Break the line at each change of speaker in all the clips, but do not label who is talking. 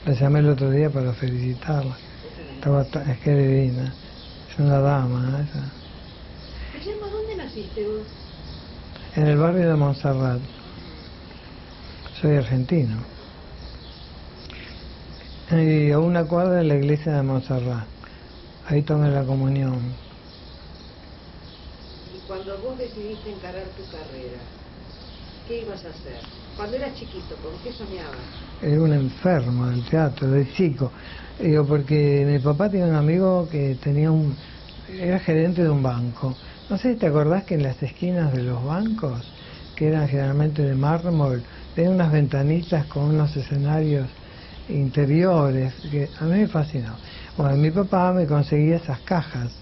La llamé el otro día para felicitarla. Es que es divina. Es una dama, ¿no? Esa.
Guillermo, ¿dónde naciste vos?
En el barrio de Montserrat. Soy argentino. Y a una cuadra de la iglesia de Montserrat. Ahí tomé la comunión.
Y cuando vos decidiste encarar tu carrera, ¿qué ibas a hacer? Cuando eras chiquito, ¿con qué soñabas?
Era un enfermo del teatro, de chico. Digo, porque mi papá tenía un amigo que era gerente de un banco. No sé si te acordás que en las esquinas de los bancos, que eran generalmente de mármol, tenía unas ventanitas con unos escenarios interiores, que a mí me fascinó. Bueno, mi papá me conseguía esas cajas,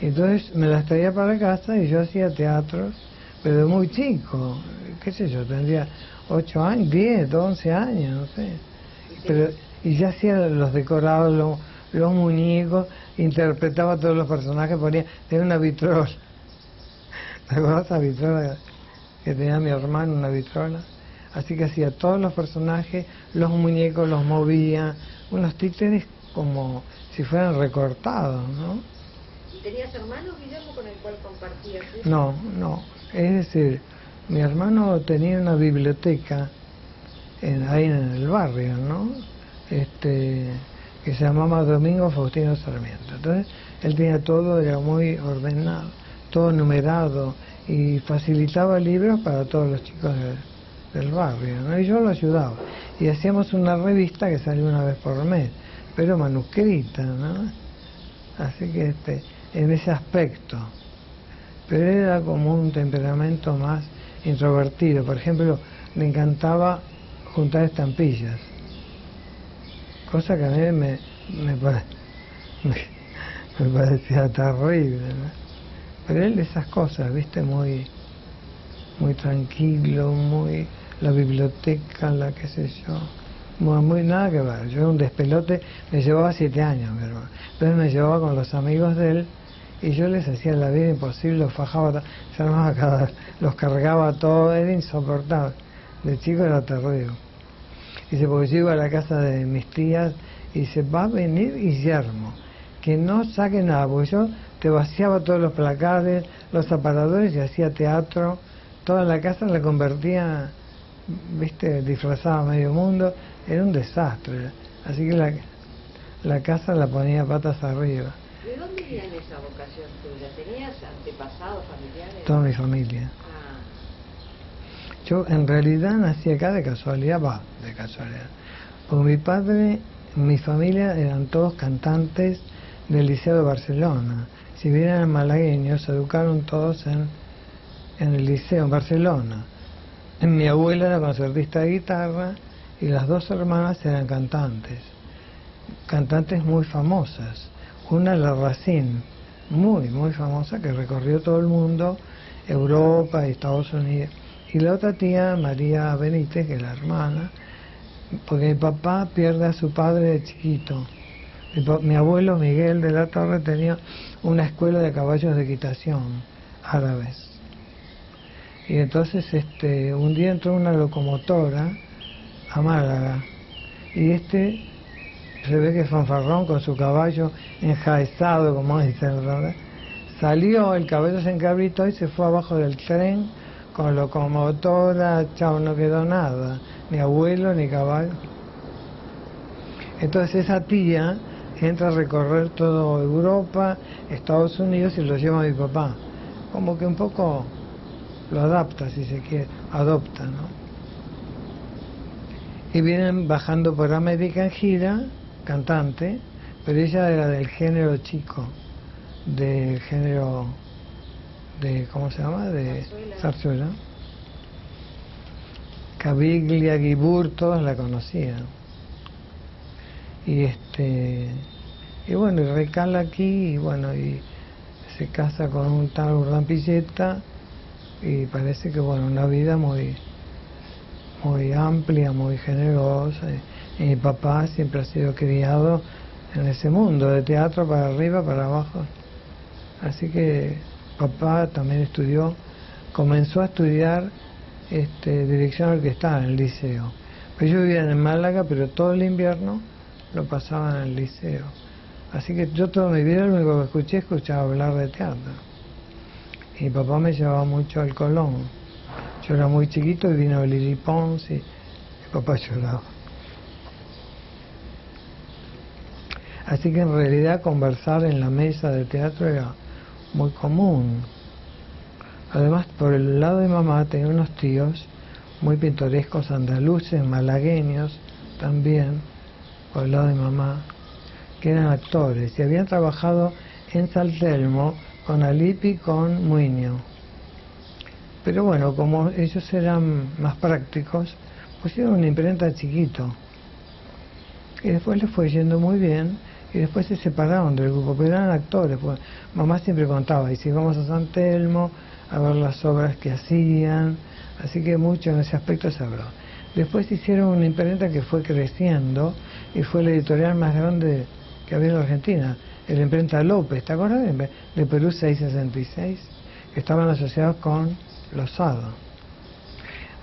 entonces me las traía para casa y yo hacía teatros, pero de muy chico, qué sé yo, tendría 8 años, 10, 11 años, no sé. Pero, y ya hacía los decorados, los muñecos, interpretaba todos los personajes, tenía una vitrola. ¿Te acuerdas esa vitrola que tenía mi hermano, una vitrola? Así que hacía todos los personajes, los muñecos los movía, unos títeres como si fueran recortados, ¿no?
¿Y tenías hermanos, Guillermo, con el cual compartías eso?
No. Es decir, mi hermano tenía una biblioteca ahí en el barrio, ¿no? Que se llamaba Domingo Faustino Sarmiento. Entonces, él tenía todo, era muy ordenado, todo numerado y facilitaba libros para todos los chicos del barrio, ¿no? Y yo lo ayudaba. Y hacíamos una revista que salía una vez por mes, pero manuscrita, ¿no? Así que en ese aspecto. Pero era como un temperamento más introvertido. Por ejemplo, le encantaba juntar estampillas, cosa que a mí me parecía terrible, ¿no? Pero él esas cosas, viste, muy tranquilo, la biblioteca, la qué sé yo, muy nada que ver. Yo era un despelote, me llevaba 7 años, mi hermano. Entonces me llevaba con los amigos de él y yo les hacía la vida imposible, los fajaba, se armaba los cargaba todo, era insoportable. De chico era terrible. Dice, porque yo iba a la casa de mis tías y dice, va a venir Guillermo, que no saque nada, porque yo te vaciaba todos los placares, los aparadores y hacía teatro, toda la casa la convertía, viste, disfrazaba a medio mundo, era un desastre. Así que la casa la ponía patas arriba.
¿De dónde viene esa vocación tuya? ¿Tenías antepasados familiares?
Toda mi familia. Yo en realidad nací acá de casualidad, porque mi padre, mi familia eran todos cantantes del Liceo de Barcelona. Si bien eran malagueños, se educaron todos en el liceo en Barcelona. Mi abuela era concertista de guitarra y las 2 hermanas eran cantantes muy famosas. Una, la Racine, muy famosa, que recorrió todo el mundo, Europa y Estados Unidos. Y la otra tía, María Benítez, que es la hermana, porque mi papá pierde a su padre de chiquito. Mi abuelo Miguel de la Torre tenía una escuela de caballos de equitación árabes. Y entonces un día entró una locomotora a Málaga y se ve que fanfarrón con su caballo enjaezado, como dicen, ¿verdad? Salió, el caballo se encabritó y se fue abajo del tren con locomotora, chao, no quedó nada, ni abuelo ni caballo. Entonces esa tía entra a recorrer toda Europa, Estados Unidos y lo lleva a mi papá. Como que un poco lo adapta, si se quiere, adopta, ¿no? Y vienen bajando por América en gira, cantante, pero ella era del género chico, del género ¿cómo se llama? De zarzuela. Caviglia, Guibur, todos la conocían. Y bueno, y recala aquí, y se casa con un tal Urdampilleta, y parece que una vida muy amplia, muy generosa. Y mi papá siempre ha sido criado en ese mundo, de teatro para arriba, para abajo. Así que papá también comenzó a estudiar dirección orquestal en el liceo. Pues yo vivía en Málaga, pero todo el invierno lo pasaban en el liceo. Así que yo toda mi vida lo único que escuchaba hablar de teatro. Y mi papá me llevaba mucho al Colón. Yo era muy chiquito y vino Lili Pons y mi papá lloraba. Así que en realidad conversar en la mesa de teatro era muy común. Además, por el lado de mamá tenía unos tíos muy pintorescos andaluces, malagueños también, por el lado de mamá, que eran actores y habían trabajado en San Telmo con Alipi y con Muñoz. Pero bueno, como ellos eran más prácticos, pusieron una imprenta chiquito. Y después les fue yendo muy bien, y después se separaron del grupo, pero eran actores. Pues mamá siempre contaba, y si vamos a San Telmo a ver las obras que hacían, así que mucho en ese aspecto se habló. Después hicieron una imprenta que fue creciendo, y fue la editorial más grande que había en la Argentina, la imprenta López, ¿te acuerdas? De Perú 666, que estaban asociados con Losada.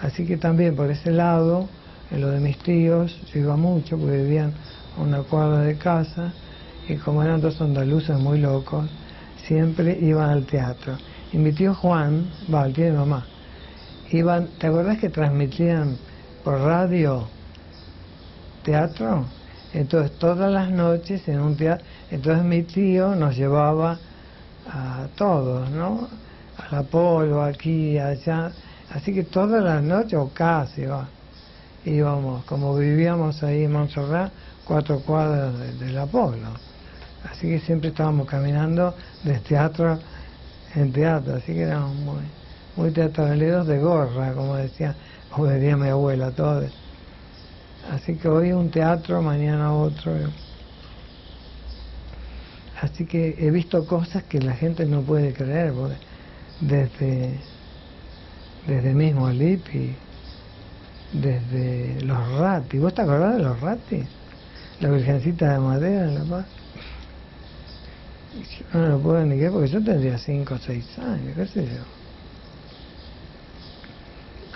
Así que también por ese lado, en lo de mis tíos, yo iba mucho, porque vivían a una cuadra de casa, y como eran dos andaluces muy locos, siempre iban al teatro. Y mi tío Juan, el tío de mamá, iban, ¿te acuerdas que transmitían por radio teatro? Entonces todas las noches en un teatro, entonces mi tío nos llevaba a todos, ¿no? A la Polo, aquí, allá, así que todas las noches, o casi, íbamos, como vivíamos ahí en Montserrat, 4 cuadras de la Polo, así que siempre estábamos caminando de teatro en teatro, así que éramos muy teatraleros de gorra, como diría mi abuela, todos. Así que hoy un teatro, mañana otro. Así que he visto cosas que la gente no puede creer, porque desde mismo Alipi, desde los Ratti. ¿Vos te acordás de los Ratti? La Virgencita de Madera en La Paz. Yo no lo puedo ni creer porque yo tendría 5 o 6 años, qué sé yo.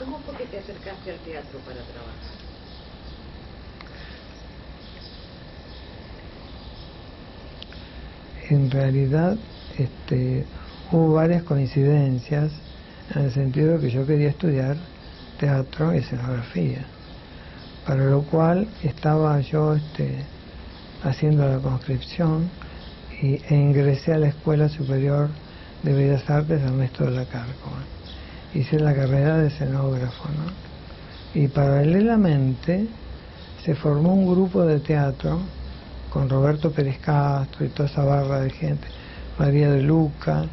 ¿Cómo fue que te acercaste al teatro para trabajar?
En realidad hubo varias coincidencias en el sentido de que yo quería estudiar teatro y escenografía, para lo cual estaba yo haciendo la conscripción e ingresé a la Escuela Superior de Bellas Artes Ernesto de la Cárcova. Hice la carrera de escenógrafo, ¿no? Y paralelamente se formó un grupo de teatro con Roberto Pérez Castro y toda esa barra de gente, María de Luca,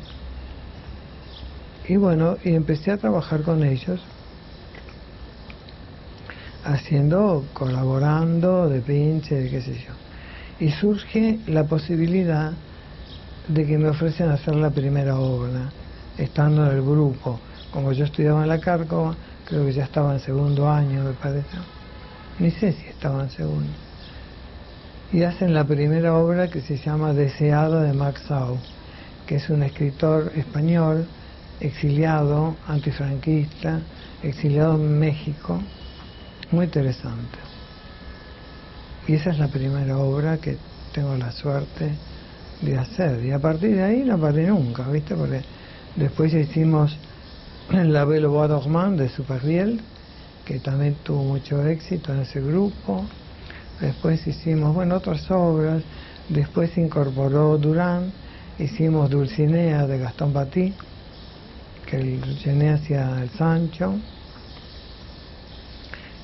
y bueno, y empecé a trabajar con ellos, colaborando de pinche, de qué sé yo, y surge la posibilidad de que me ofrecen hacer la primera obra, estando en el grupo. Como yo estudiaba en la Cárcova, creo que ya estaba en segundo año, me parece, ni sé si estaba en segundo. Y hacen la primera obra que se llama Deseado, de Max Sau, que es un escritor español, exiliado, antifranquista, exiliado en México, muy interesante. Y esa es la primera obra que tengo la suerte de hacer. Y a partir de ahí no paré nunca, ¿viste? Porque después ya hicimos La Belle au Bois Dormant de Supervielle, que también tuvo mucho éxito en ese grupo. Después hicimos, otras obras. Después se incorporó Durán, hicimos Dulcinea de Gastón Paty, que el Dulcinea hacía el Sancho,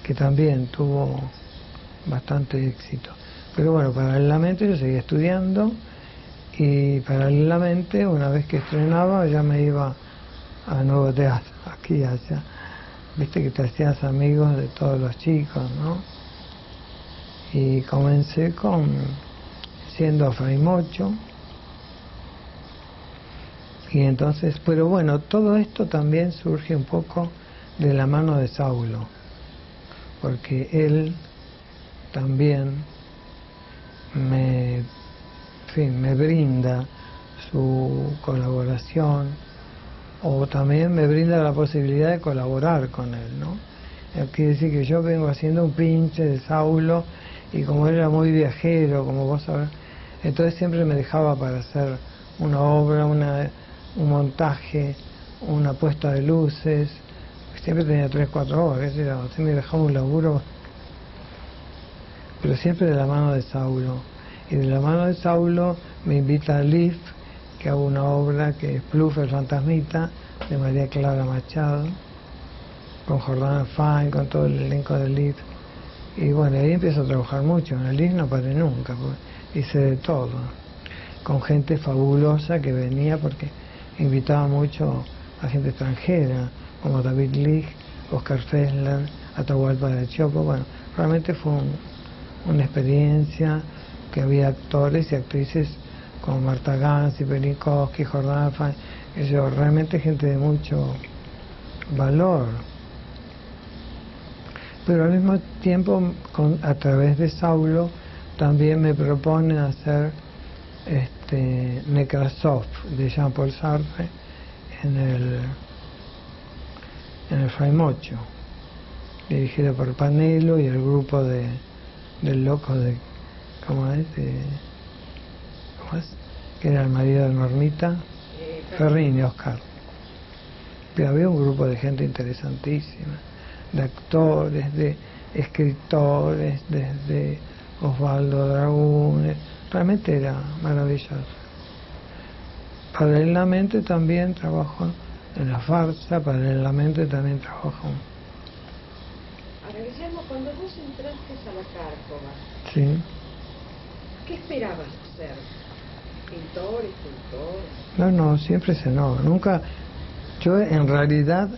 que también tuvo bastante éxito. Pero bueno, paralelamente yo seguía estudiando y paralelamente, una vez que estrenaba, ya me iba a Nuevo Teatro, aquí y allá. Viste que te hacías amigos de todos los chicos, ¿no? Y comencé siendo Fray Mocho. Y entonces, pero bueno, todo esto también surge un poco de la mano de Saulo, porque él también me brinda su colaboración, o también me brinda la posibilidad de colaborar con él, ¿no? Quiere decir que yo vengo haciendo un pinche de Saulo y como él era muy viajero, como vos sabrás, entonces siempre me dejaba para hacer una obra, un montaje, una puesta de luces, siempre tenía 3, 4 horas, qué sé yo, así me dejaba un laburo, pero siempre de la mano de Saulo. Y de la mano de Saulo me invita a Liv, que hago una obra que es Pluff el fantasmita, de María Clara Machado, con Jordana Fine, con todo el elenco de Liv. Y bueno, ahí empiezo a trabajar mucho, en el Liv no paré nunca, porque hice de todo, con gente fabulosa que venía, porque invitaba mucho a gente extranjera, como David Lich, Oscar Fessler, Atahualpa de Chopo. Bueno, realmente fue una experiencia, que había actores y actrices como Marta Gansi, Penikowski, Jordana Fine, realmente gente de mucho valor. Pero al mismo tiempo, a través de Saulo, también me proponen hacer Nekrasov de Jean-Paul Sartre en el Fray Mocho, dirigido por Panelo y el grupo del loco de, ¿cómo es? Que era el marido de Normita, Ferrini, Oscar. Pero había un grupo de gente interesantísima, de actores, de escritores, desde Osvaldo Dragún, realmente era maravilloso. Paralelamente también trabajo en la farsa, paralelamente también trabajo.
Ahora, Guillermo, cuando vos entraste a la Cárcova,
Sí.
¿qué esperabas hacer? ¿Pintor, escultor?
No, siempre escenógrafo. Nunca, yo en realidad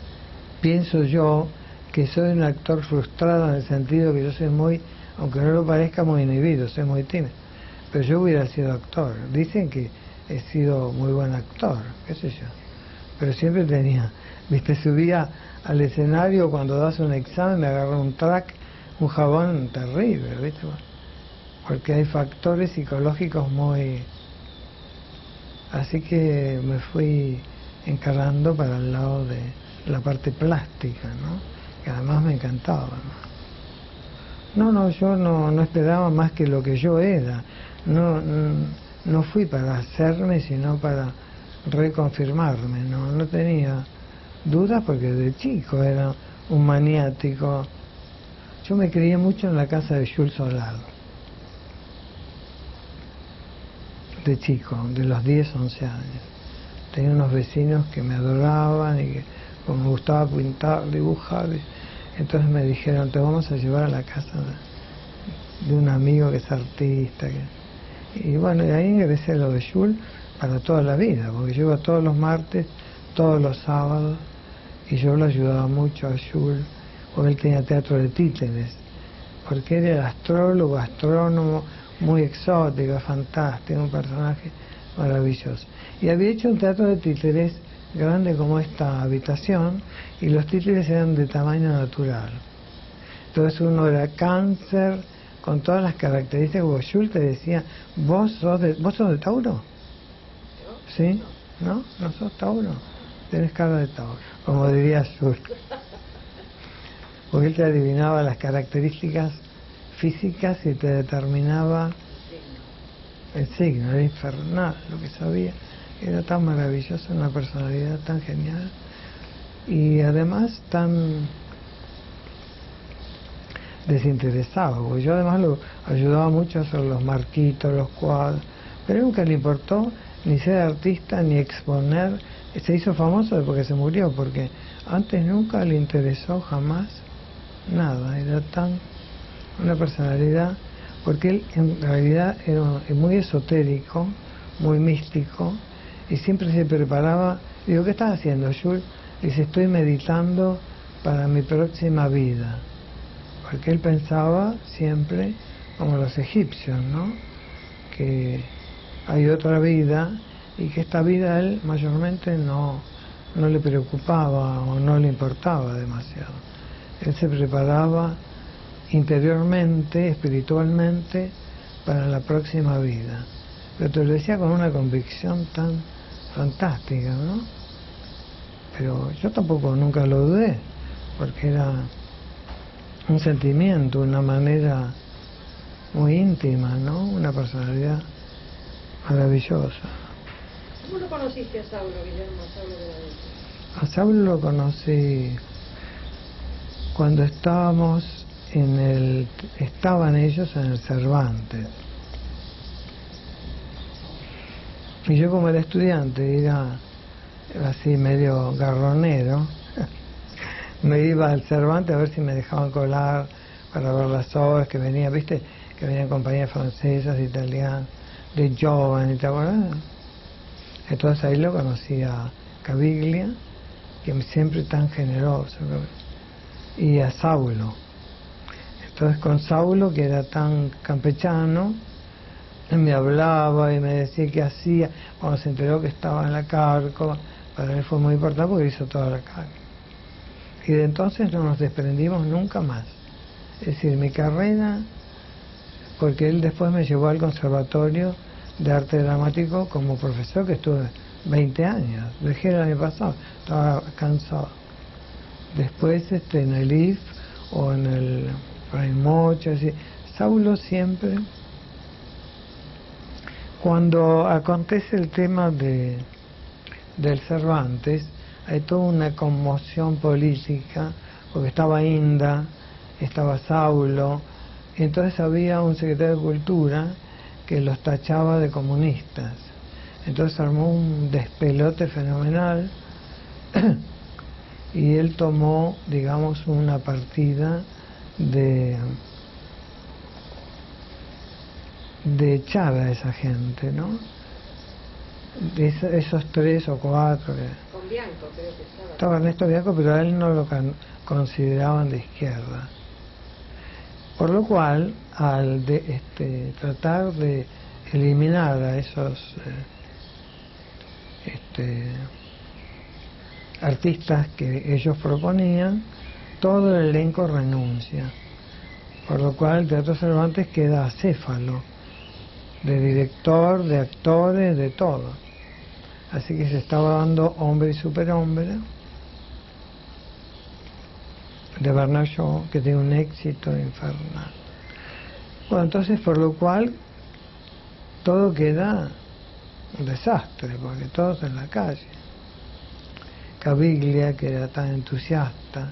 pienso yo que soy un actor frustrado en el sentido que yo soy muy, aunque no lo parezca, muy inhibido, soy muy tímido. Pero yo hubiera sido actor. Dicen que he sido muy buen actor, qué sé yo. Pero siempre tenía, subía al escenario cuando das un examen, me agarró un track, un jabón terrible, ¿viste? Porque hay factores psicológicos muy... Así que me fui encarando para el lado de la parte plástica, ¿no? Que además me encantaba, ¿no? Yo no esperaba más que lo que yo era. No fui para hacerme, sino para reconfirmarme, no tenía dudas porque de chico era un maniático. Yo me crié mucho en la casa de Jules Solard, de chico, de los 10, 11 años. Tenía unos vecinos que me adoraban y que como me gustaba pintar, dibujar, entonces me dijeron, te vamos a llevar a la casa de un amigo que es artista. Y bueno, y ahí ingresé a lo de Jules para toda la vida, porque yo iba todos los martes, todos los sábados, y yo lo ayudaba mucho a Jules, porque él tenía teatro de títeres, porque él era astrólogo, astrónomo, muy exótico, fantástico, un personaje maravilloso. Y había hecho un teatro de títeres grande como esta habitación, y los títeres eran de tamaño natural. Entonces uno era cáncer, con todas las características, como Jules te decía, ¿vos sos de Tauro? ¿Sí? ¿No sos Tauro? Tenés cara de Tauro, como diría Jules. Porque él te adivinaba las características físicas y te determinaba el signo, era infernal lo que sabía. Era tan maravilloso, una personalidad tan genial y además tan desinteresado, porque yo además lo ayudaba mucho a hacer los marquitos, los cuadros, pero nunca le importó ni ser artista ni exponer. Se hizo famoso después que se murió, porque antes nunca le interesó jamás nada. Era tan una personalidad, porque él en realidad era muy esotérico, muy místico, y siempre se preparaba. Digo, ¿qué estás haciendo, Jules? Dice, estoy meditando para mi próxima vida, porque él pensaba siempre como los egipcios, ¿no? Que hay otra vida y que esta vida a él mayormente no le preocupaba o no le importaba demasiado. Él se preparaba interiormente, espiritualmente, para la próxima vida. Pero te lo decía con una convicción tan fantástica, ¿no? Pero yo tampoco nunca lo dudé, porque era un sentimiento, una manera muy íntima, ¿no? Una personalidad maravillosa.
¿Cómo lo conociste a Saulo, Guillermo, a Saulo de la Venta?
A Saulo lo conocí cuando estaban ellos en el Cervantes. Y yo, como era estudiante, era así medio garronero, me iba al Cervantes a ver si me dejaban colar para ver las obras que venían, ¿viste? Que venían compañías francesas, italianas, de Giovanni, ¿te acuerdas? Entonces ahí lo conocí a Caviglia, que siempre tan generoso, y a Saulo. Entonces con Saulo, que era tan campechano, él me hablaba y me decía qué hacía. Cuando se enteró que estaba en la Carco, para él fue muy importante porque hizo toda la Carco. Y de entonces no nos desprendimos nunca más. Es decir, mi carrera, porque él después me llevó al Conservatorio de Arte Dramático como profesor, que estuve 20 años. Dejé el año pasado, estaba cansado. Después en el IF o en el Mocha, así. Saulo siempre, cuando acontece el tema del Cervantes, hay toda una conmoción política, porque estaba Inda, estaba Saulo, y entonces había un secretario de Cultura que los tachaba de comunistas. Entonces armó un despelote fenomenal y él tomó, digamos, una partida de echar a esa gente, ¿no? De esos 3 o 4
Con Bianco, creo que
estaba Ernesto Bianco, pero a él no lo consideraban de izquierda. Por lo cual, al tratar de eliminar a esos artistas que ellos proponían, todo el elenco renuncia. Por lo cual el Teatro Cervantes queda acéfalo, de director, de actores, de todo. Así que se estaba dando Hombre y Superhombre, de Bernard Shaw, que tiene un éxito infernal. Bueno, entonces, por lo cual, todo queda un desastre, porque todos en la calle. Caviglia, que era tan entusiasta,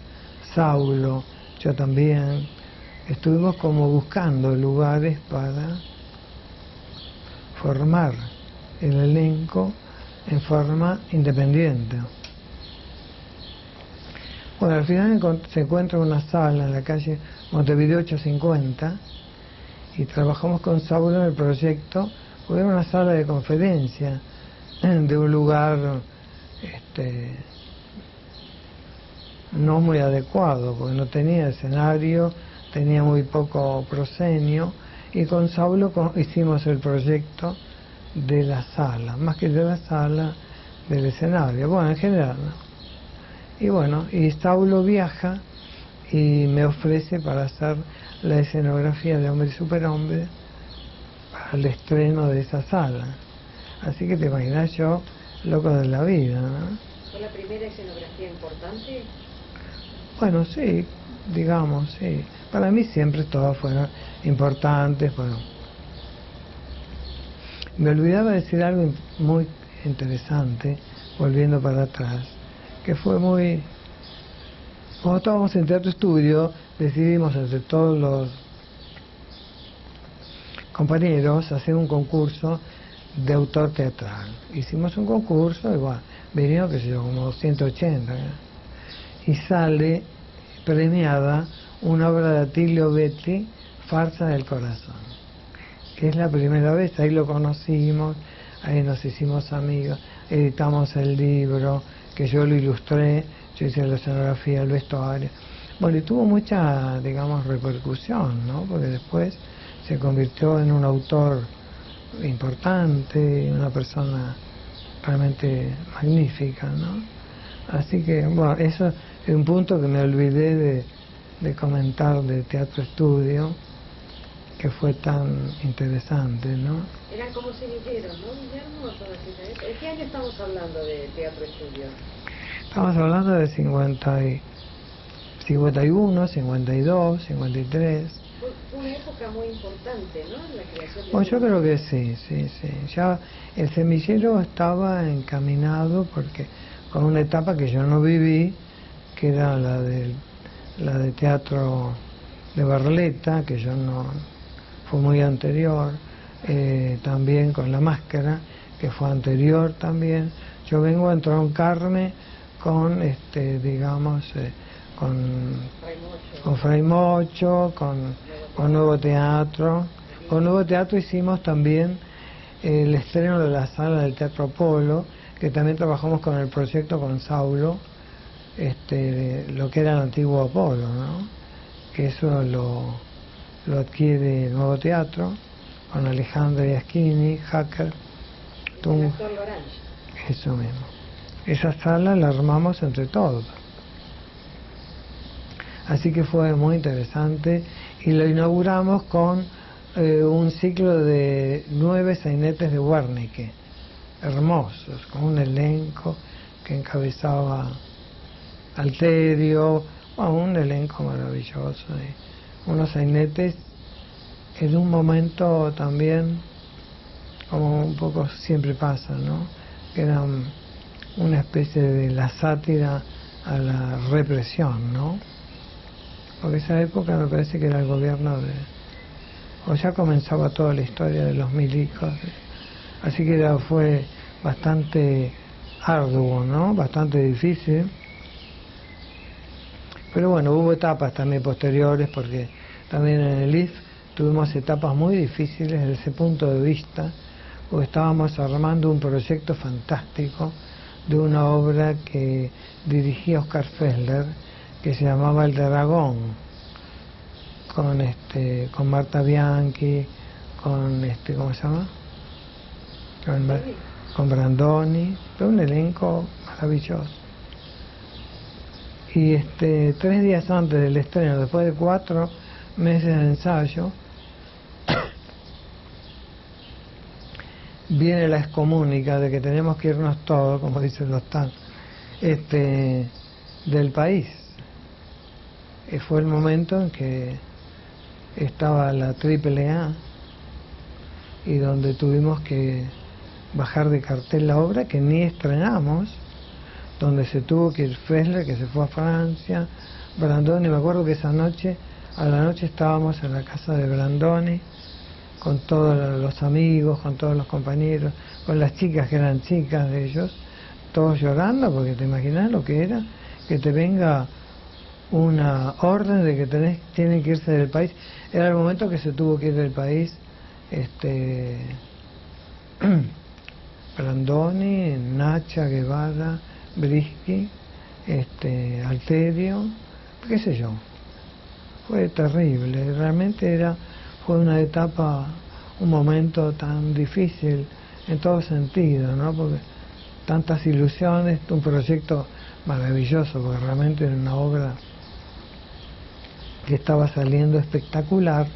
Saulo, yo también, estuvimos como buscando lugares para formar el elenco en forma independiente. Bueno, al final se encuentra una sala en la calle Montevideo 850 y trabajamos con Saulo en el proyecto, porque era una sala de conferencia de un lugar no muy adecuado, porque no tenía escenario, tenía muy poco proscenio, y con Saulo hicimos el proyecto de la sala, más que de la sala, del escenario, bueno, en general, ¿no? Y bueno, y Saulo viaja y me ofrece para hacer la escenografía de Hombre y Superhombre para el estreno de esa sala. Así que te imaginas, yo, loco de la vida, ¿no?
¿Fue la primera escenografía importante?
Bueno, sí, digamos, sí. Para mí siempre todas fueron importantes. Bueno, me olvidaba decir algo muy interesante, volviendo para atrás, que fue muy... Cuando estábamos en Teatro Estudio, decidimos entre todos los compañeros hacer un concurso de autor teatral. Hicimos un concurso y bueno, vinieron, qué sé yo, como 180, ¿eh? Y sale premiada una obra de Atilio Betty, Farsa del Corazón, que es la primera vez, ahí lo conocimos, ahí nos hicimos amigos, editamos el libro, que yo lo ilustré, yo hice la escenografía, el vestuario. Bueno, y tuvo mucha, digamos, repercusión, ¿no? Porque después se convirtió en un autor importante, una persona realmente magnífica, ¿no? Así que, bueno, eso es un punto que me olvidé de comentar de Teatro Estudio, que fue tan interesante, ¿no?
Eran como semilleros, ¿no, Guillermo? ¿De qué año estamos hablando de Teatro Estudio?
Estamos hablando de 51, 52, 53.
una época muy importante, ¿no? En la creación de...
Bueno, yo creo que sí, sí, sí. Ya el semillero estaba encaminado porque con una etapa que yo no viví, que era la de teatro de Barletta, que yo no, fue muy anterior, también con La Máscara, que fue anterior también. Yo vengo a entroncarme con, digamos, con Fray Mocho, con Nuevo Teatro. Con Nuevo Teatro hicimos también el estreno de la sala del Teatro Apolo, que también trabajamos con el proyecto con Saulo, lo que era el antiguo Apolo, ¿no? Que eso lo adquiere Nuevo Teatro, con Alejandro Iaschini, Hacker, Tung, eso mismo. Esa sala la armamos entre todos. Así que fue muy interesante y lo inauguramos con un ciclo de 9 sainetes de Wernicke, hermosos, con un elenco que encabezaba Alterio, un elenco maravilloso, unos sainetes en un momento también, como un poco siempre pasa, ¿no? Que eran una especie de la sátira a la represión, ¿no? Porque esa época me parece que era el gobierno o ya comenzaba toda la historia de los milicos, así que fue bastante arduo, ¿no? Bastante difícil. Pero bueno, hubo etapas también posteriores, porque también en el IF tuvimos etapas muy difíciles desde ese punto de vista, porque estábamos armando un proyecto fantástico de una obra que dirigía Oscar Fessler, que se llamaba El Dragón, con Marta Bianchi, con ¿cómo se llama? Con Brandoni, fue un elenco maravilloso. Y 3 días antes del estreno, después de 4 meses de ensayo, viene la excomunica de que tenemos que irnos todos, como dice el hostal, del país. Y fue el momento en que estaba la AAA y donde tuvimos que bajar de cartel la obra que ni estrenamos, donde se tuvo que ir Fessler, que se fue a Francia, Brandoni, me acuerdo que esa noche, a la noche estábamos en la casa de Brandoni, con todos los amigos, con todos los compañeros, con las chicas que eran chicas de ellos, todos llorando, porque te imaginas lo que era, que te venga una orden de que tienen que irse del país. Era el momento que se tuvo que ir del país, Brandoni, Nacha, Guevara, Brisky, Alterio, qué sé yo. Fue terrible, realmente fue una etapa, un momento tan difícil en todo sentido, ¿no? Porque tantas ilusiones, un proyecto maravilloso, porque realmente era una obra que estaba saliendo espectacular.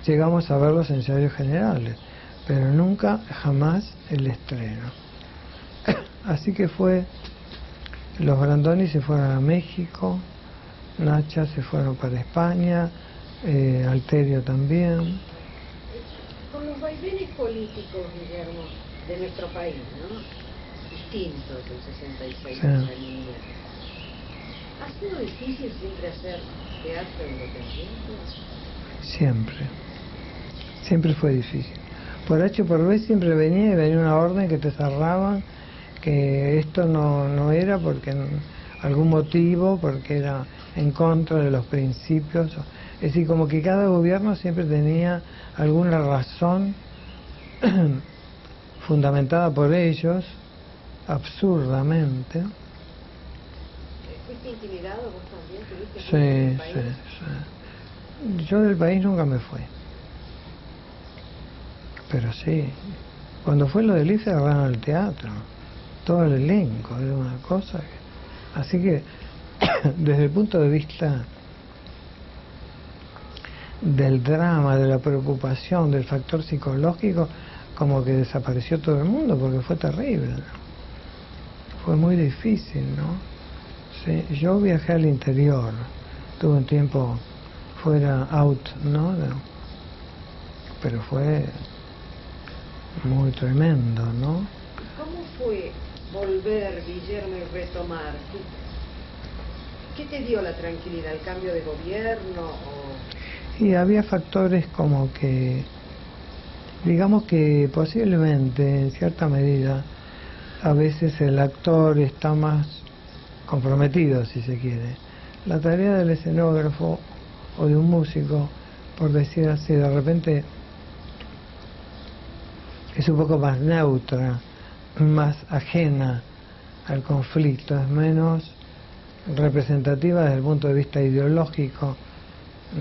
Llegamos a ver los ensayos generales, pero nunca, jamás el estreno. Así que los Brandoni se fueron a México, Nacha se fueron para España, Alterio también.
Con los vaivenes políticos, Guillermo, de nuestro país, ¿no? Distintos del 66
Sí.
¿Ha sido difícil siempre hacer teatro independiente?
Siempre fue difícil. Por H o por B siempre venía una orden que te cerraban, que esto no era porque algún motivo, porque era en contra de los principios. Es decir, como que cada gobierno siempre tenía alguna razón fundamentada por ellos, absurdamente.
¿Fuiste intimidado vos también? ¿Tuviste del país?
Sí. Yo del país nunca me fui. Pero sí, cuando fue lo del IFE cerraron el teatro, todo el elenco, era una cosa así que desde el punto de vista del drama, de la preocupación, del factor psicológico, como que desapareció todo el mundo, porque fue terrible, ¿no? Fue muy difícil, ¿no? Sí, yo viajé al interior, tuve un tiempo fuera out, ¿no? pero fue muy tremendo, ¿no?
¿Cómo fue volver, Guillermo, y retomar? ¿Qué te dio la tranquilidad? ¿El cambio de gobierno?
Y había factores como que, digamos que posiblemente, en cierta medida, a veces el actor está más comprometido, si se quiere. La tarea del escenógrafo o de un músico, por decir así, de repente es un poco más neutra, más ajena al conflicto, es menos representativa desde el punto de vista ideológico,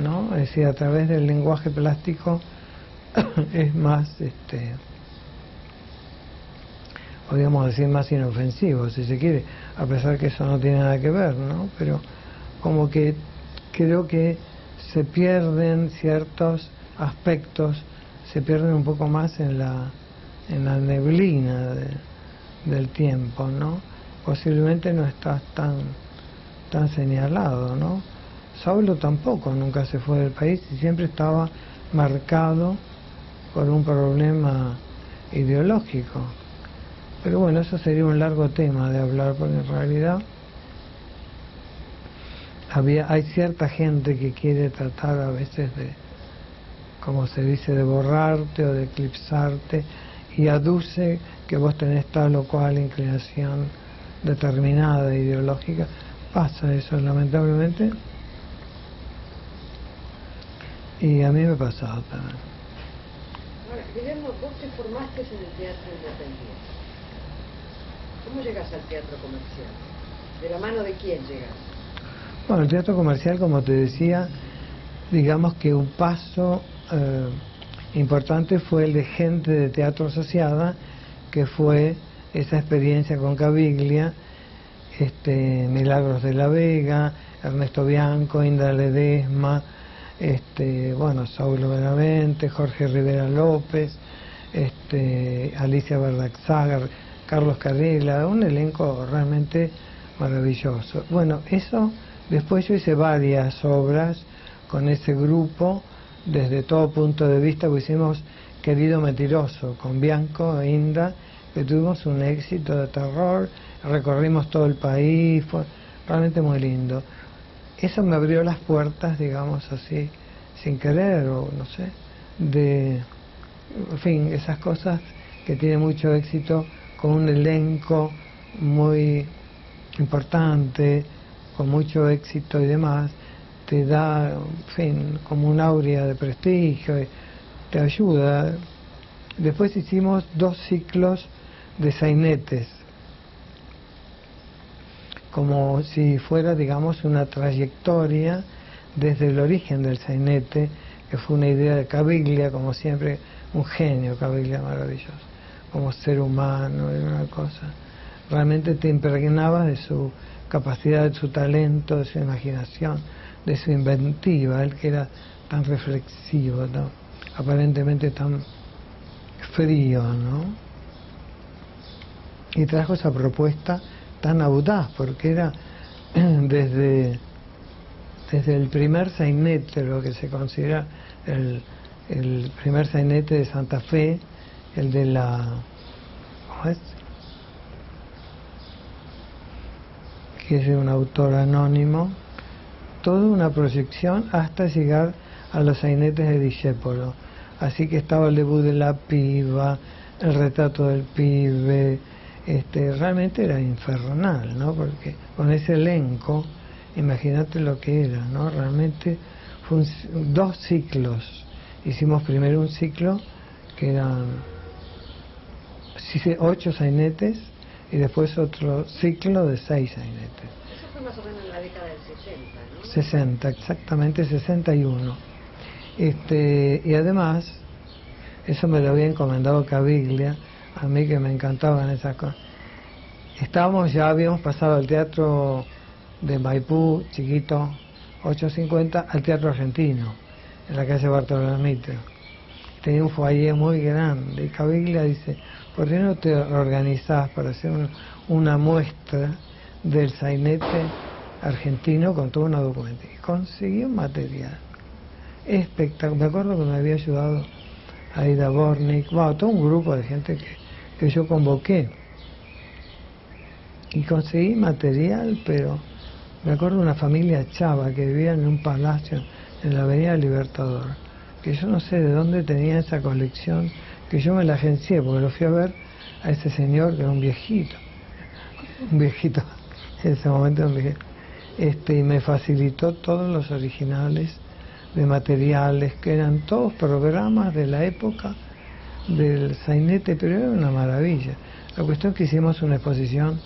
¿no? Es decir, a través del lenguaje plástico es más, podríamos decir, más inofensivo, si se quiere, a pesar que eso no tiene nada que ver, ¿no? Pero como que creo que se pierden ciertos aspectos, se pierden un poco más en la neblina del tiempo, ¿no? Posiblemente no estás tan señalado, ¿no? Saulo tampoco nunca se fue del país y siempre estaba marcado por un problema ideológico. Pero bueno, eso sería un largo tema de hablar, porque en realidad hay cierta gente que quiere tratar a veces de, como se dice, de borrarte o de eclipsarte, y aduce que vos tenés tal o cual inclinación determinada ideológica. Pasa eso, lamentablemente, y a mí me ha pasado también.
Ahora, Guillermo, vos te formaste en el teatro independiente. ¿Cómo llegas al teatro comercial? ¿De la mano de quién llegas?
Bueno, el teatro comercial, como te decía, digamos que un paso importante fue el de gente de teatro asociada, que fue esa experiencia con Caviglia, Milagros de la Vega, Ernesto Bianco, Indra Ledesma, bueno, Saulo Benavente, Jorge Rivera López, Alicia Verdaxaga, Carlos Carrera, un elenco realmente maravilloso. Bueno, eso, después yo hice varias obras con ese grupo, desde todo punto de vista, pues hicimos Querido Mentiroso, con Bianco e Inda, que tuvimos un éxito de terror, recorrimos todo el país, fue realmente muy lindo. Eso me abrió las puertas, digamos así, sin querer, o no sé, en fin, esas cosas que tienen mucho éxito, con un elenco muy importante, con mucho éxito y demás, te da, en fin, como un aurea de prestigio, te ayuda. Después hicimos 2 ciclos de sainetes, como si fuera, digamos, una trayectoria desde el origen del sainete, que fue una idea de Caviglia, como siempre, un genio, Caviglia maravilloso, como ser humano, era una cosa. Realmente te impregnabas de su capacidad, de su talento, de su imaginación, de su inventiva, él que era tan reflexivo, ¿no? Aparentemente tan frío, ¿no? Y trajo esa propuesta tan audaz, porque era desde el primer sainete, lo que se considera el primer sainete de Santa Fe, el de la... ¿cómo es? Que es de un autor anónimo, toda una proyección hasta llegar a los sainetes de Discépolo. Así que estaba el debut de la piba, el retrato del pibe, realmente era infernal, ¿no? Porque con ese elenco, imagínate lo que era, ¿no? Realmente fue 2 ciclos. Hicimos primero un ciclo que eran 8 sainetes y después otro ciclo de 6 sainetes.
Eso fue más o menos en la década del 60, ¿no?
60, exactamente, 61. Y además, eso me lo había encomendado Caviglia, a mí que me encantaban esas cosas. Habíamos pasado al teatro de Maipú, chiquito, 850, al teatro argentino, en la calle Bartolomé. Tenía un foyer muy grande, y Caviglia dice, ¿por qué no te organizás para hacer una muestra del sainete argentino con toda una documentación? Y conseguí un material espectacular. Me acuerdo que me había ayudado Aida Bornik, bueno, todo un grupo de gente que yo convoqué. Y conseguí material, pero me acuerdo de una familia chava que vivía en un palacio en la Avenida Libertador, que yo no sé de dónde tenía esa colección, que yo me la agencié, porque lo fui a ver a ese señor que era un viejito, en ese momento un viejito, y me facilitó todos los originales de materiales, que eran todos programas de la época del sainete, pero era una maravilla. La cuestión es que hicimos una exposición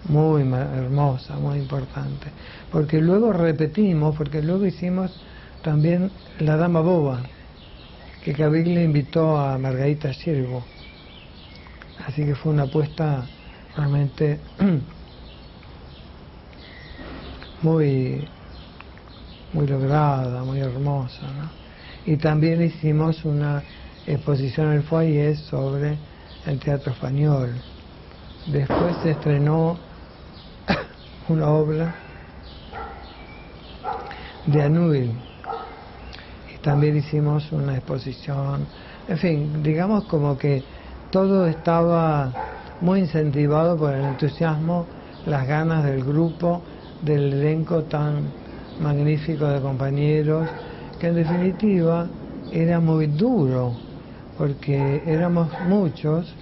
muy hermosa, muy importante, porque luego repetimos, porque luego hicimos también La Dama Boba, que Caviglia invitó a Margarita Siervo, así que fue una apuesta realmente muy lograda, muy hermosa, ¿no? Y también hicimos una exposición en el foyer sobre el teatro español. Después se estrenó una obra de Anouilh y también hicimos una exposición. En fin, digamos como que todo estaba muy incentivado por el entusiasmo, las ganas del grupo, del elenco tan magnífico de compañeros, que en definitiva era muy duro porque éramos muchos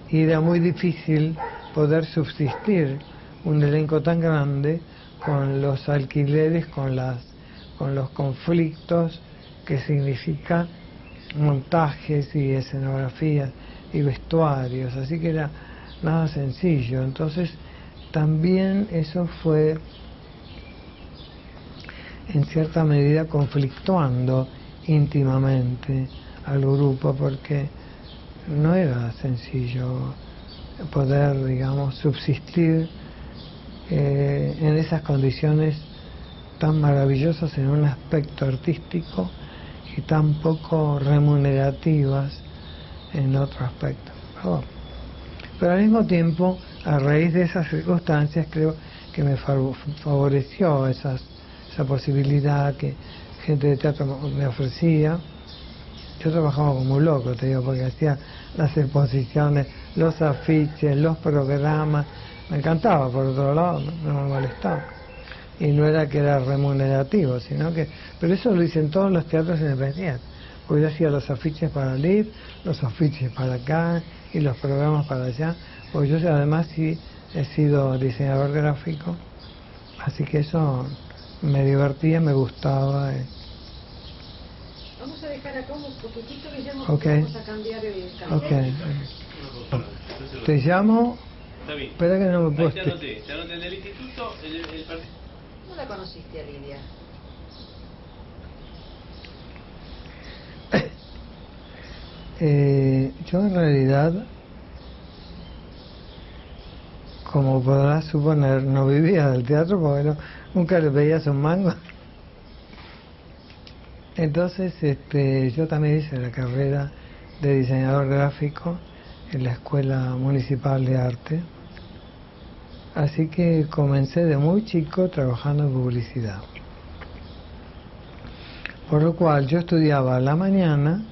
y era muy difícil poder subsistir un elenco tan grande con los alquileres, con los conflictos que significa montajes y escenografías y vestuarios, así que era nada sencillo. Entonces también eso fue en cierta medida conflictuando íntimamente al grupo, porque no era sencillo poder, digamos, subsistir en esas condiciones tan maravillosas en un aspecto artístico y tan poco remunerativas en otro aspecto. Pero al mismo tiempo, a raíz de esas circunstancias, creo que me favoreció esa posibilidad que gente de teatro me ofrecía. Yo trabajaba como un loco, te digo, porque hacía las exposiciones, los afiches, los programas. Me encantaba, por otro lado, no me molestaba. Y no era que era remunerativo, sino que... Pero eso lo hice en todos los teatros independientes. Porque yo hacía los afiches para LIF, los afiches para acá y los programas para allá. Porque yo además sí he sido diseñador gráfico, así que eso me divertía, me gustaba.
Vamos a dejar acá un poquitito, Guillermo,
Okay.
vamos a cambiar el café.
Okay. Te llamo.
Está bien.
Espera que no me
Ahí
puedo.
te anoté en el instituto,
¿Cómo la conociste a Lidia?
Yo en realidad, como podrás suponer, no vivía del teatro porque nunca le veías un mango. Entonces yo también hice la carrera de diseñador gráfico en la Escuela Municipal de Arte. Así que comencé de muy chico trabajando en publicidad. Por lo cual yo estudiaba a la mañana,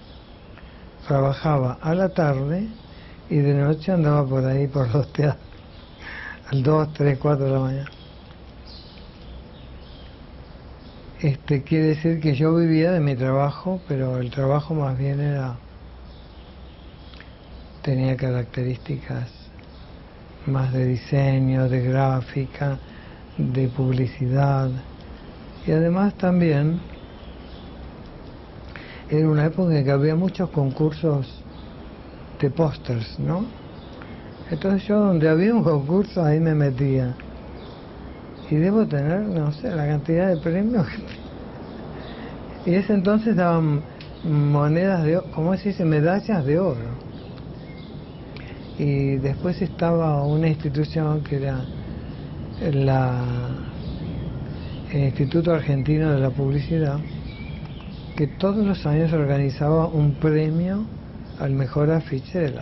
trabajaba a la tarde y de noche andaba por ahí por los teatros, al 2, 3, 4 de la mañana. Quiere decir que yo vivía de mi trabajo, pero el trabajo más bien tenía características más de diseño, de gráfica, de publicidad. Y además también era una época en que había muchos concursos de pósters, ¿no? Entonces yo donde había un concurso ahí me metía. Y debo tener, no sé, la cantidad de premios que... Y ese entonces daban monedas de oro, ¿cómo se dice? Medallas de oro. Y después estaba una institución que era el Instituto Argentino de la Publicidad, que todos los años organizaba un premio al mejor afiche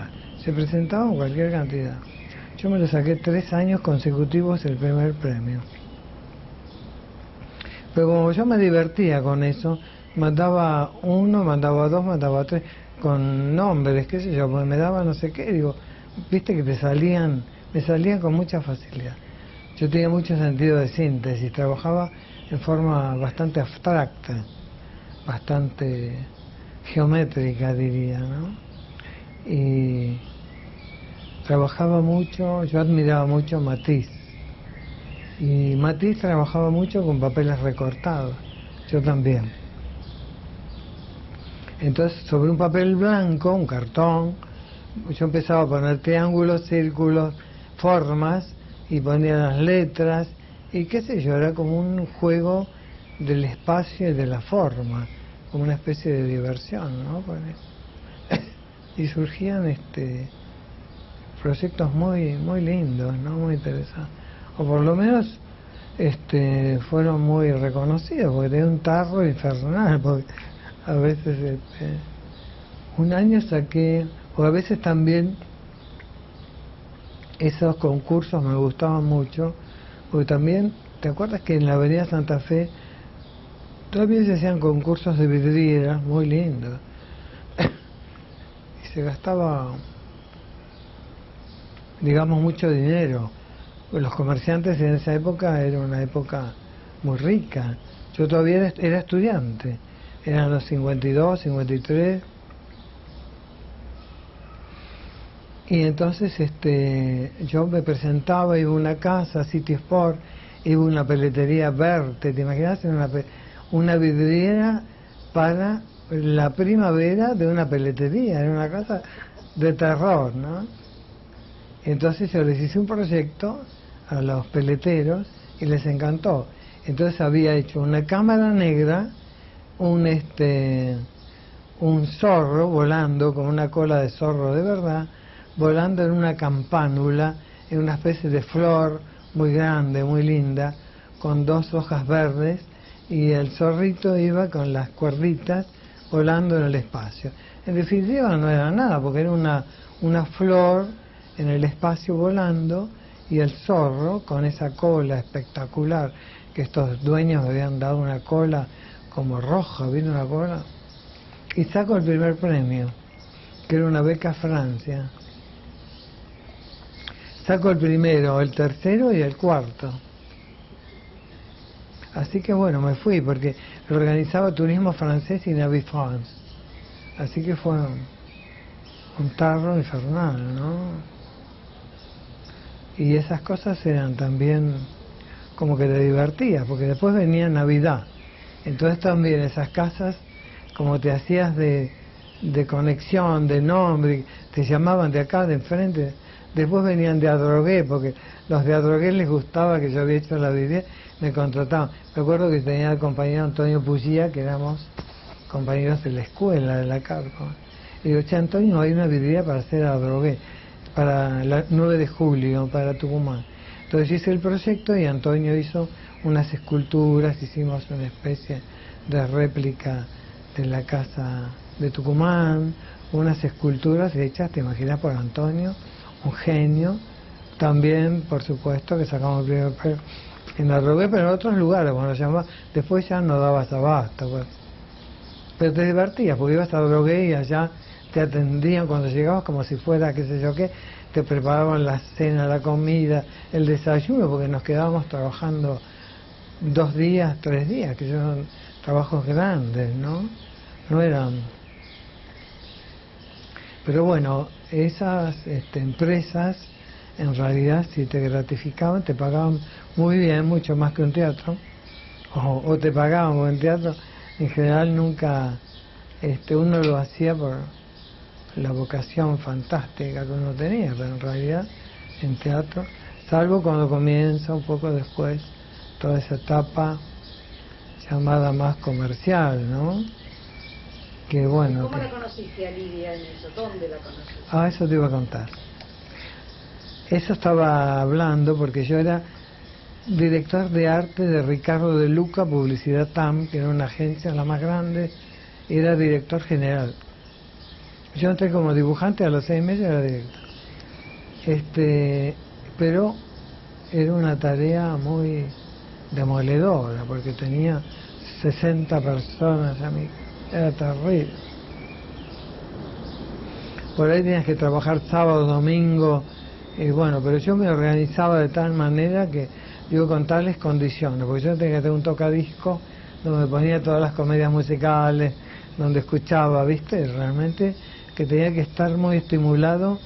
se presentaba cualquier cantidad. Yo me lo saqué 3 años consecutivos el primer premio. Pero como yo me divertía con eso, mandaba uno, mandaba dos, mandaba tres, con nombres, qué sé yo, porque me daba no sé qué, digo, viste que me salían con mucha facilidad. Yo tenía mucho sentido de síntesis, trabajaba en forma bastante abstracta, bastante geométrica, diría, ¿no? Y trabajaba mucho, yo admiraba mucho a Matisse, y Matisse trabajaba mucho con papeles recortados, yo también. Entonces, sobre un papel blanco, un cartón, yo empezaba a poner triángulos, círculos, formas, y ponía las letras, y qué sé yo, era como un juego del espacio y de la forma, como una especie de diversión, ¿no? Y surgían proyectos muy muy lindos, ¿no? Muy interesantes, o por lo menos fueron muy reconocidos, porque tenía un tarro infernal, porque a veces un año saqué, o a veces también esos concursos me gustaban mucho, porque también, ¿te acuerdas que en la Avenida Santa Fe todavía se hacían concursos de vidrieras muy lindos? Y se gastaba, digamos, mucho dinero. Los comerciantes en esa época era una época muy rica. Yo todavía era estudiante, eran los 52, 53. Y entonces yo me presentaba, iba a una casa, City Sport, iba a una peletería Verte, ¿te imaginas? Una vidriera para la primavera de una peletería, era una cosa de terror, ¿no? Entonces yo les hice un proyecto a los peleteros y les encantó. Entonces había hecho una cámara negra, un zorro volando con una cola de zorro de verdad, volando en una campánula, en una especie de flor muy grande, muy linda, con dos hojas verdes, y el zorrito iba con las cuerditas volando en el espacio. En definitiva no era nada, porque era una flor en el espacio volando, y el zorro con esa cola espectacular, que estos dueños habían dado una cola como roja, vino una cola, y saco el primer premio, que era una beca a Francia. Saco el primero, el tercero y el cuarto. Así que bueno, me fui, porque lo organizaba Turismo Francés y Navi France. Así que fue un tarro infernal, ¿no? Y esas cosas eran también como que te divertías, porque después venía Navidad. Entonces también esas casas, como te hacías de conexión, de nombre, te llamaban de acá, de enfrente. Después venían de Adrogué, porque los de Adrogué les gustaba que yo había hecho la vidriera, me contrataban. Me acuerdo que tenía el compañero Antonio Pugía, que éramos compañeros de la escuela, de la Carco. Y digo, che, Antonio, hay una vidriera para hacer Adrogué, para el 9 de julio, para Tucumán. Entonces hice el proyecto y Antonio hizo unas esculturas, hicimos una especie de réplica de la casa de Tucumán, unas esculturas hechas, te imaginas, por Antonio, un genio. También, por supuesto, que sacamos el primer premio en Adrogué, pero en otros lugares, cuando llamaba, después ya no dabas abasto, pues. Pero te divertías, porque ibas a Adrogué y allá te atendían cuando llegabas como si fuera, qué sé yo qué, te preparaban la cena, la comida, el desayuno, porque nos quedábamos trabajando 2 días, 3 días, que son trabajos grandes, ¿no? No eran... Pero bueno, esas empresas, en realidad, si te gratificaban, te pagaban muy bien, mucho más que un teatro, o te pagaban, porque en teatro, en general, nunca uno lo hacía por la vocación fantástica que uno tenía, pero en realidad, en teatro, salvo cuando comienza un poco después toda esa etapa llamada más comercial, ¿no? Que bueno.
¿Cómo la conociste a Lidia en eso? ¿Dónde la conociste?
Ah, eso te iba a contar. Eso estaba hablando porque yo era director de arte de Ricardo de Luca, Publicidad TAM, que era una agencia la más grande, y era director general. Yo entré como dibujante, a los 6 meses era director. Pero era una tarea muy demoledora, porque tenía 60 personas, amigo. Era terrible. Por ahí tenías que trabajar sábado, domingo, y bueno, pero yo me organizaba de tal manera que, digo, con tales condiciones, porque yo tenía que tener un tocadisco donde ponía todas las comedias musicales, donde escuchaba, ¿viste? Realmente que tenía que estar muy estimulado,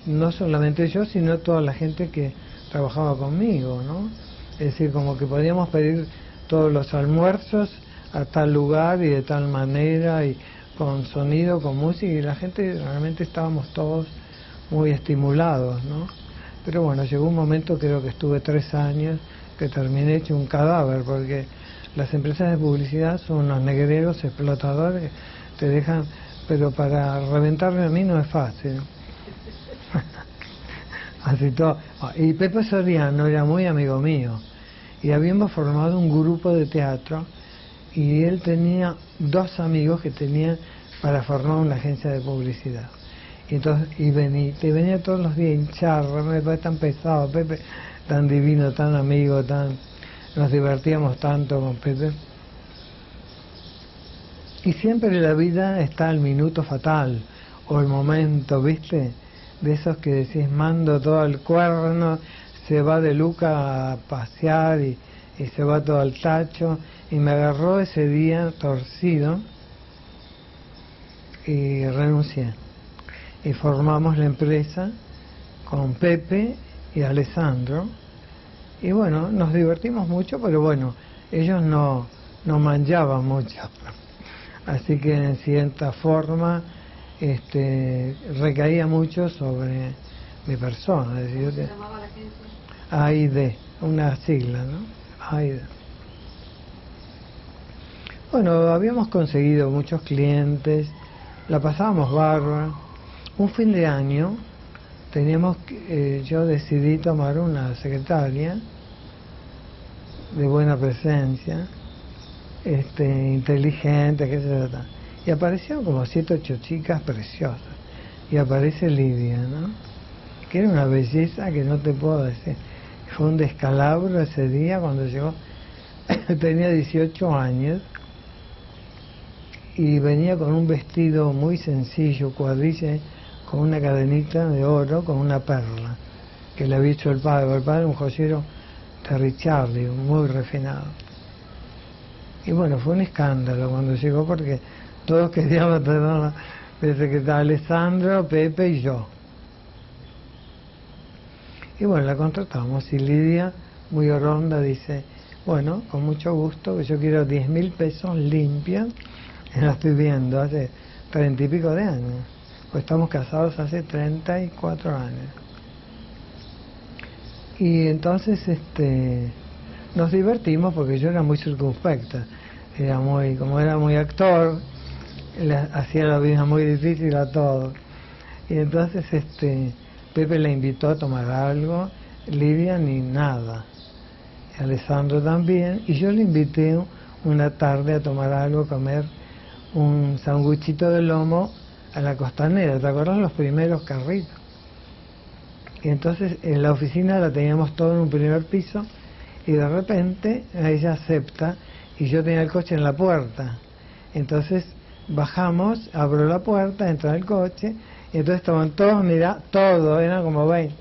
no solamente yo, sino toda la gente que trabajaba conmigo, ¿no? Es decir, como que podíamos pedir todos los almuerzos a tal lugar y de tal manera, y con sonido, con música, y la gente realmente estábamos todos muy estimulados, ¿no? Pero bueno, llegó un momento, creo que estuve 3 años, que terminé hecho un cadáver, porque las empresas de publicidad son unos negreros explotadores, te dejan, pero para reventarme a mí no es fácil. Así todo. Y Pepe Soriano era muy amigo mío, y habíamos formado un grupo de teatro, y él tenía 2 amigos que tenían para formar una agencia de publicidad. Y entonces, te venía todos los días hincharme, me parece tan pesado, Pepe, tan divino, tan amigo, nos divertíamos tanto con Pepe. Y siempre en la vida está el minuto fatal, o el momento, ¿viste? De esos que decís, mando todo al cuerno, se va de Luca a pasear y se va todo al tacho, y me agarró ese día torcido y renuncié. Y formamos la empresa con Pepe y Alessandro, y bueno, nos divertimos mucho, pero bueno, ellos no manchaban mucho, así que en cierta forma recaía mucho sobre mi persona. Es decir,
¿Cómo se llamaba la agencia?
AID, una sigla, ¿no? AID. Bueno, habíamos conseguido muchos clientes, la pasábamos bárbaro. Un fin de año yo decidí tomar una secretaria de buena presencia, inteligente, qué sé yo, y aparecieron como 7 o 8 chicas preciosas, y aparece Lidia, ¿no? Que era una belleza que no te puedo decir. Fue un descalabro ese día cuando llegó. Tenía 18 años y venía con un vestido muy sencillo, cuadrille, con una cadenita de oro, con una perla, que le había hecho el padre. El padre, un joyero de Richardi, muy refinado. Y bueno, fue un escándalo cuando llegó, porque todos queríamos tenerla de secretaria, Alessandro, Pepe y yo. Y bueno, la contratamos, y Lidia, muy oronda, dice, bueno, con mucho gusto, que yo quiero 10.000 pesos limpios. La estoy viendo hace 30 y pico de años, pues estamos casados hace 34 años. Y entonces nos divertimos, porque yo era muy circunspecta, como era muy actor, le hacía la vida muy difícil a todos. Y entonces Pepe la invitó a tomar algo, Lidia ni nada, Alessandro también, y yo le invité una tarde a tomar algo, comer un sanguchito de lomo a la Costanera. ¿Te acuerdas los primeros carritos? Y entonces en la oficina la teníamos todo en un primer piso, y de repente ella acepta, y yo tenía el coche en la puerta. Entonces bajamos, abro la puerta, entra el coche, y entonces estaban todos mirando, eran como 20,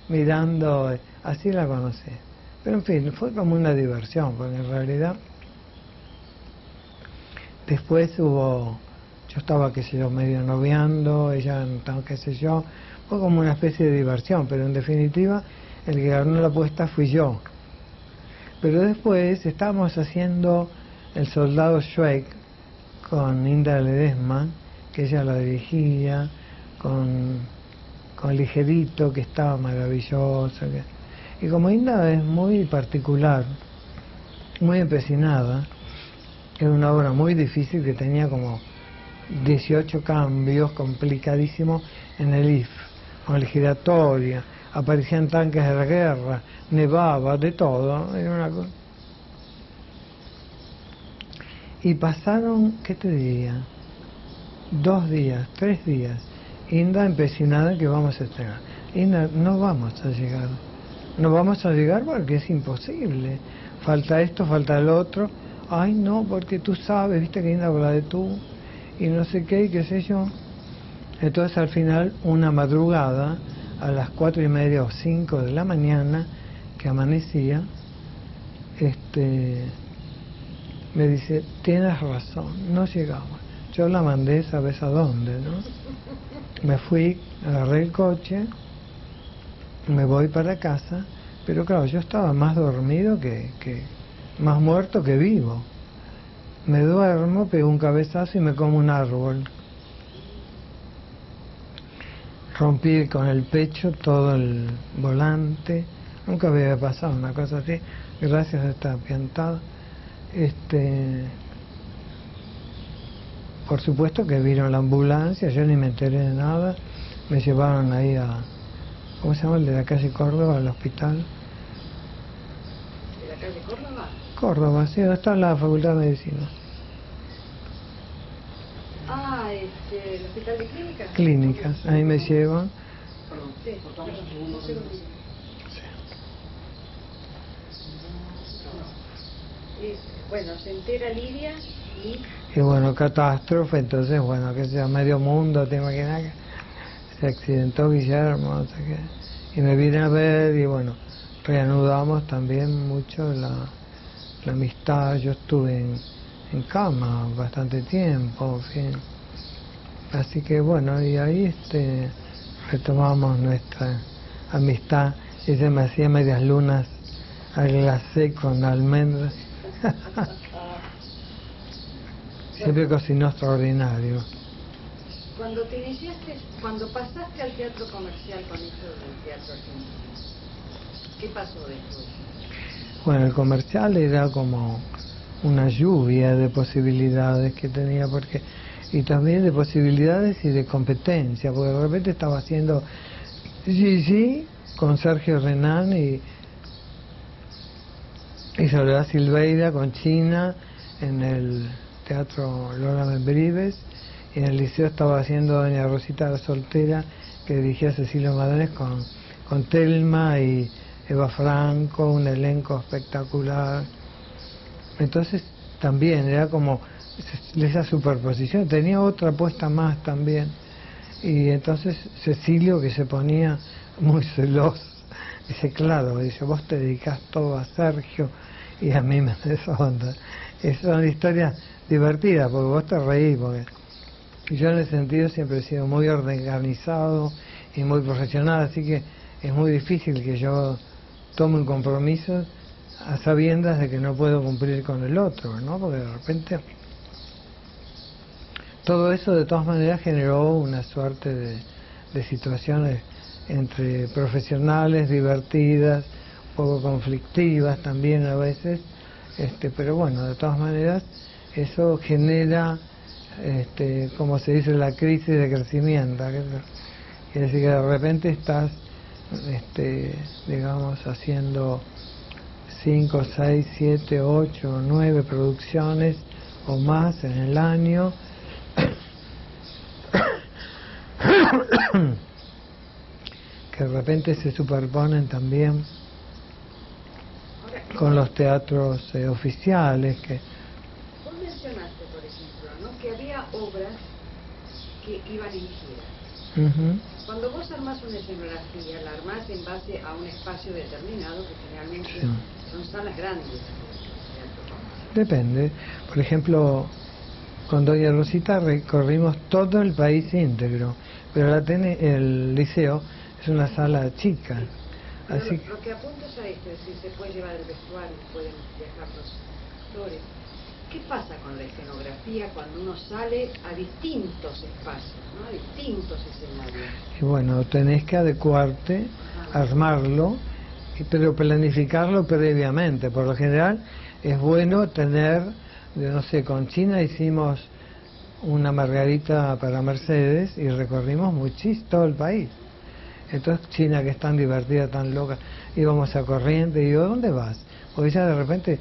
mirando, así la conocí. Pero en fin, fue como una diversión, porque en realidad después yo estaba, qué sé yo, medio noviando, ella qué sé yo, fue como una especie de diversión, pero en definitiva el que ganó la apuesta fui yo. Pero después estábamos haciendo El Soldado Schweik con Inda Ledesma, que ella la dirigía, con Ligerito, que estaba maravilloso. Y como Inda es muy particular, muy empecinada, era una obra muy difícil que tenía como 18 cambios complicadísimos en el IF, con el giratoria, aparecían tanques de la guerra, nevaba, de todo, era una cosa. Y pasaron, ¿qué te diría? 2 días, 3 días, Inda empecinada que vamos a estrenar. Inda, no vamos a llegar porque es imposible, falta esto, falta el otro, ay no, porque tú sabes, viste que habla de tú, y no sé qué, y qué sé yo. Entonces al final, una madrugada, a las 4:30 o 5 de la mañana, que amanecía, me dice, tienes razón, no llegamos. Yo la mandé, ¿sabes a dónde, no? Me fui, agarré el coche, me voy para casa, pero claro, yo estaba más dormido más muerto que vivo. Me duermo, pego un cabezazo y me como un árbol. Rompí con el pecho todo el volante, nunca había pasado una cosa así, gracias a esta piantada. Por supuesto que vino la ambulancia, yo ni me enteré de nada, me llevaron ahí ¿cómo se llama? El de la calle Córdoba, al hospital.
¿De la calle Córdoba?
Córdoba, sí, donde está la Facultad de Medicina.
Ah, el hospital de clínicas.
Clínicas, ahí me llevan.
Sí, un segundo. Bueno, se entera Lidia
y bueno, catástrofe, entonces bueno, que sea medio mundo, te imaginas que se accidentó Guillermo, no sé qué. Y me vine a ver y bueno, reanudamos también mucho la amistad. Yo estuve en cama bastante tiempo, en fin. Así que bueno, y ahí retomamos nuestra amistad. Ella me hacía medias lunas al glacé con almendras. Siempre cocinó extraordinario.
Cuando te iniciaste, cuando pasaste al teatro comercial con eso del teatro argentino, ¿qué pasó después?
Bueno, el comercial era como una lluvia de posibilidades que tenía, y también de posibilidades y de competencia, porque de repente estaba haciendo Gigi con Sergio Renán y Soledad Silveira con China en el Teatro Lola Membrives, y en el liceo estaba haciendo Doña Rosita la Soltera, que dirigía Cecilio Madres con Telma y Eva Franco, un elenco espectacular. Entonces también era como esa superposición, tenía otra puesta más también, y entonces Cecilio, que se ponía muy celoso, dice, claro, dice, vos te dedicás todo a Sergio y a mí me desonda. Son historias divertidas porque vos te reís, porque yo en ese sentido siempre he sido muy organizado y muy profesional, así que es muy difícil que yo tome un compromiso a sabiendas de que no puedo cumplir con el otro, ¿no? Porque de repente todo eso de todas maneras generó una suerte de situaciones entre profesionales divertidas, poco conflictivas también a veces, pero bueno, de todas maneras eso genera, como se dice, la crisis de crecimiento. Quiere decir que de repente estás, digamos, haciendo 5, 6, 7, 8, 9 producciones o más en el año, que de repente se superponen también con los teatros oficiales.
Vos mencionaste, por ejemplo, ¿no?, que había obras que iban dirigidas. Cuando vos armás una escenografía, la armás en base a un espacio determinado, que generalmente son salas grandes.
Depende. Por ejemplo, con Doña Rosita recorrimos todo el país íntegro, pero el liceo es una sala chica. Así
lo que apunto es a esto, es decir, se puede llevar el vestuario, pueden viajar los actores. ¿Qué pasa con la escenografía cuando uno sale a distintos espacios, ¿no?, a distintos escenarios?
Y bueno, tenés que adecuarte, armarlo, pero planificarlo previamente. Por lo general es bueno tener, no sé, con China hicimos una margarita para Mercedes y recorrimos muchísimo todo el país. Entonces China, que es tan divertida, tan loca, íbamos a Corrientes, y digo, ¿dónde vas? Porque ella de repente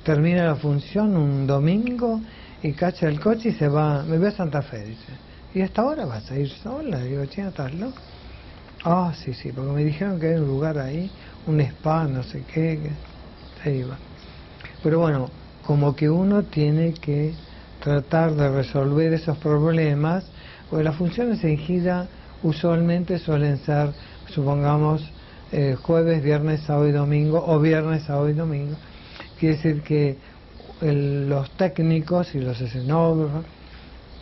termina la función un domingo y cacha el coche y se va, me voy a Santa Fe, dice. ¿Y hasta ahora vas a ir sola? Digo, China, ¿estás loca? Ah, sí, porque me dijeron que hay un lugar ahí, un spa, no sé qué, que se iba. Pero bueno, como que uno tiene que tratar de resolver esos problemas, porque las funciones en gira usualmente suelen ser, supongamos, jueves, viernes, sábado y domingo, o viernes, sábado y domingo. Quiere decir que los técnicos y los escenógrafos